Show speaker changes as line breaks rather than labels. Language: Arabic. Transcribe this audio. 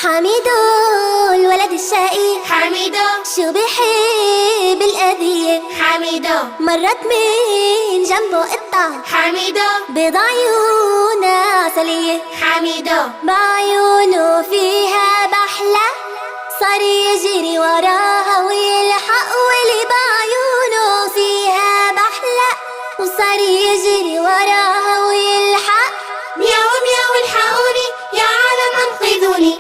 حميدو الولد الشقي،
حميدو
شو بيحب الأذية،
حميدو
مرت من جنبه قطة،
حميدو
بيض عيونها عسلية،
حميدو
بعيونه فيها بحلة، صار يجري وراها ويلحق، واللي بعيونه فيها بحلة وصار يجري وراها ويلحق.
مياو مياو الحقوني يا عالم انقذوني.